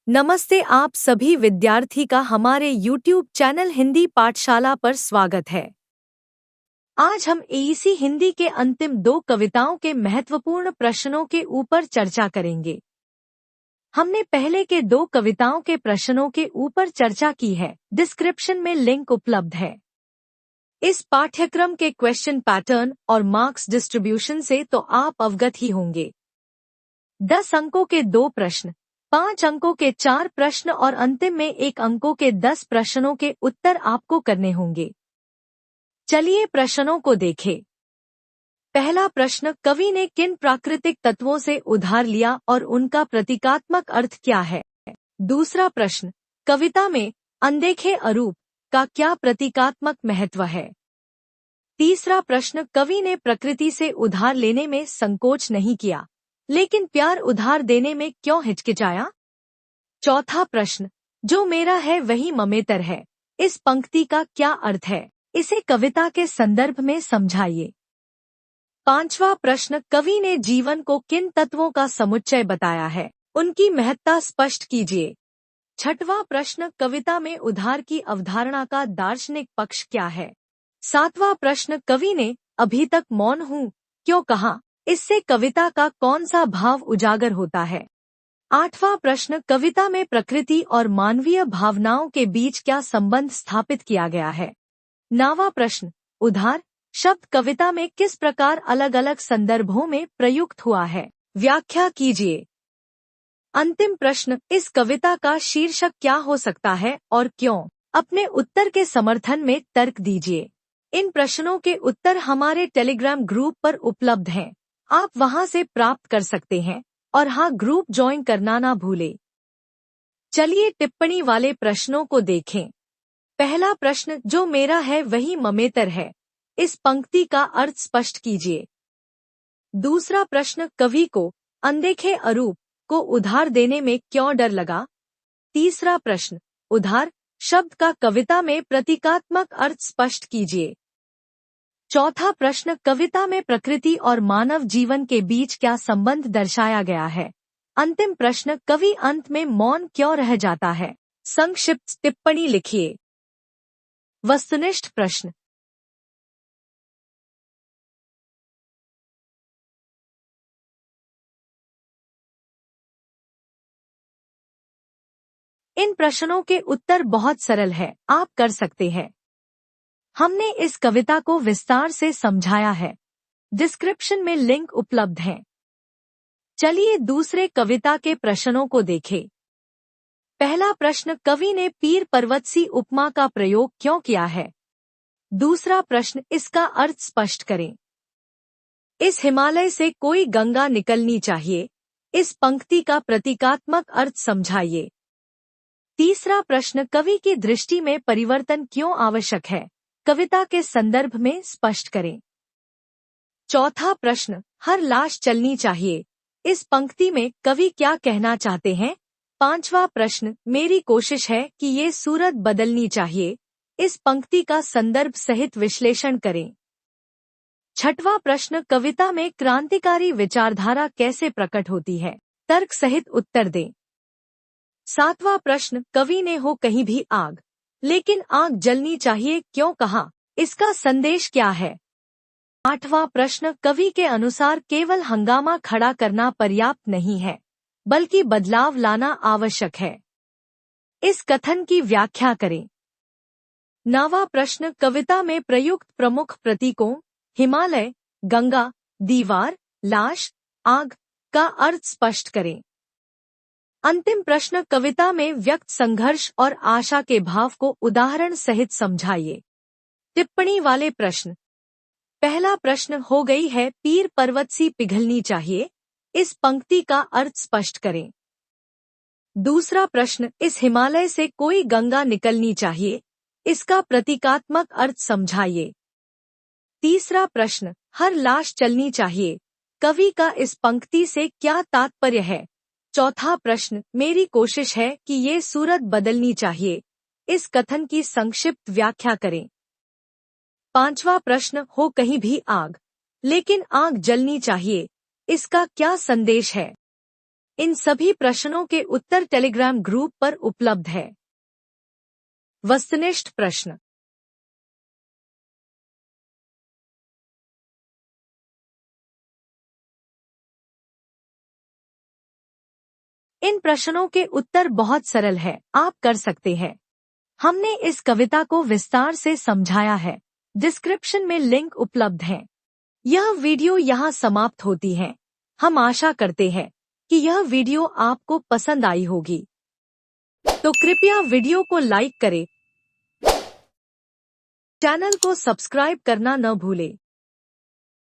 नमस्ते, आप सभी विद्यार्थी का हमारे YouTube चैनल हिंदी पाठशाला पर स्वागत है। आज हम एईसी हिंदी के अंतिम 2 कविताओं के महत्वपूर्ण प्रश्नों के ऊपर चर्चा करेंगे। हमने पहले के 2 कविताओं के प्रश्नों के ऊपर चर्चा की है, डिस्क्रिप्शन में लिंक उपलब्ध है। इस पाठ्यक्रम के क्वेश्चन पैटर्न और मार्क्स डिस्ट्रीब्यूशन से तो आप अवगत ही होंगे। 10 अंकों के 2 प्रश्न, 5 अंकों के 4 प्रश्न और अंतिम में 1 अंकों के 10 प्रश्नों के उत्तर आपको करने होंगे। चलिए प्रश्नों को देखें। पहला प्रश्न, कवि ने किन प्राकृतिक तत्वों से उधार लिया और उनका प्रतीकात्मक अर्थ क्या है? दूसरा प्रश्न, कविता में अनदेखे अरूप का क्या प्रतीकात्मक महत्व है? तीसरा प्रश्न, कवि ने प्रकृति से उधार लेने में संकोच नहीं किया, लेकिन प्यार उधार देने में क्यों हिचकिचाया? चौथा प्रश्न, जो मेरा है वही ममेतर है, इस पंक्ति का क्या अर्थ है? इसे कविता के संदर्भ में समझाइए। पांचवा प्रश्न, कवि ने जीवन को किन तत्वों का समुच्चय बताया है? उनकी महत्ता स्पष्ट कीजिए। छठवां प्रश्न, कविता में उधार की अवधारणा का दार्शनिक पक्ष क्या है? सातवां प्रश्न, कवि ने अभी तक मौन हूँ क्यों कहा? इससे कविता का कौन सा भाव उजागर होता है? आठवां प्रश्न, कविता में प्रकृति और मानवीय भावनाओं के बीच क्या संबंध स्थापित किया गया है? नौवां प्रश्न, उधार शब्द कविता में किस प्रकार अलग अलग संदर्भों में प्रयुक्त हुआ है? व्याख्या कीजिए। अंतिम प्रश्न, इस कविता का शीर्षक क्या हो सकता है और क्यों? अपने उत्तर के समर्थन में तर्क दीजिए। इन प्रश्नों के उत्तर हमारे टेलीग्राम ग्रुप पर उपलब्ध हैं। आप वहां से प्राप्त कर सकते हैं और हाँ, ग्रुप ज्वाइन करना ना भूलें। चलिए टिप्पणी वाले प्रश्नों को देखें। पहला प्रश्न, जो मेरा है वही ममेतर है, इस पंक्ति का अर्थ स्पष्ट कीजिए। दूसरा प्रश्न, कवि को अनदेखे अरूप को उधार देने में क्यों डर लगा? तीसरा प्रश्न, उधार शब्द का कविता में प्रतीकात्मक अर्थ स्पष्ट कीजिए। चौथा प्रश्न, कविता में प्रकृति और मानव जीवन के बीच क्या संबंध दर्शाया गया है? अंतिम प्रश्न, कवि अंत में मौन क्यों रह जाता है? संक्षिप्त टिप्पणी लिखिए। वस्तुनिष्ठ प्रश्न। इन प्रश्नों के उत्तर बहुत सरल है, आप कर सकते हैं। हमने इस कविता को विस्तार से समझाया है। डिस्क्रिप्शन में लिंक उपलब्ध है। चलिए दूसरे कविता के प्रश्नों को देखें। पहला प्रश्न, कवि ने पीर पर्वत सी उपमा का प्रयोग क्यों किया है? दूसरा प्रश्न, इसका अर्थ स्पष्ट करें। इस हिमालय से कोई गंगा निकलनी चाहिए, इस पंक्ति का प्रतीकात्मक अर्थ समझाइए। तीसरा प्रश्न, कवि की दृष्टि में परिवर्तन क्यों आवश्यक है? कविता के संदर्भ में स्पष्ट करें। चौथा प्रश्न, हर लाश चलनी चाहिए, इस पंक्ति में कवि क्या कहना चाहते हैं? पांचवा प्रश्न, मेरी कोशिश है कि ये सूरत बदलनी चाहिए, इस पंक्ति का संदर्भ सहित विश्लेषण करें। छठवां प्रश्न, कविता में क्रांतिकारी विचारधारा कैसे प्रकट होती है? तर्क सहित उत्तर दें। सातवां प्रश्न, कवि ने हो कहीं भी आग, लेकिन आग जलनी चाहिए क्यों कहा? इसका संदेश क्या है? आठवां प्रश्न, कवि के अनुसार केवल हंगामा खड़ा करना पर्याप्त नहीं है, बल्कि बदलाव लाना आवश्यक है। इस कथन की व्याख्या करें। नौवां प्रश्न, कविता में प्रयुक्त प्रमुख प्रतीकों हिमालय, गंगा, दीवार, लाश, आग का अर्थ स्पष्ट करें। अंतिम प्रश्न, कविता में व्यक्त संघर्ष और आशा के भाव को उदाहरण सहित समझाइए। टिप्पणी वाले प्रश्न। पहला प्रश्न, हो गई है पीर पर्वत सी पिघलनी चाहिए, इस पंक्ति का अर्थ स्पष्ट करें। दूसरा प्रश्न, इस हिमालय से कोई गंगा निकलनी चाहिए, इसका प्रतीकात्मक अर्थ समझाइए। तीसरा प्रश्न, हर लाश चलनी चाहिए, कवि का इस पंक्ति से क्या तात्पर्य है? चौथा प्रश्न, मेरी कोशिश है कि ये सूरत बदलनी चाहिए, इस कथन की संक्षिप्त व्याख्या करें। पांचवा प्रश्न, हो कहीं भी आग, लेकिन आग जलनी चाहिए, इसका क्या संदेश है? इन सभी प्रश्नों के उत्तर टेलीग्राम ग्रुप पर उपलब्ध है। वस्तुनिष्ठ प्रश्न। इन प्रश्नों के उत्तर बहुत सरल है, आप कर सकते हैं। हमने इस कविता को विस्तार से समझाया है। डिस्क्रिप्शन में लिंक उपलब्ध है। यह वीडियो यहाँ समाप्त होती है। हम आशा करते हैं कि यह वीडियो आपको पसंद आई होगी। तो कृपया वीडियो को लाइक करें, चैनल को सब्सक्राइब करना न भूलें।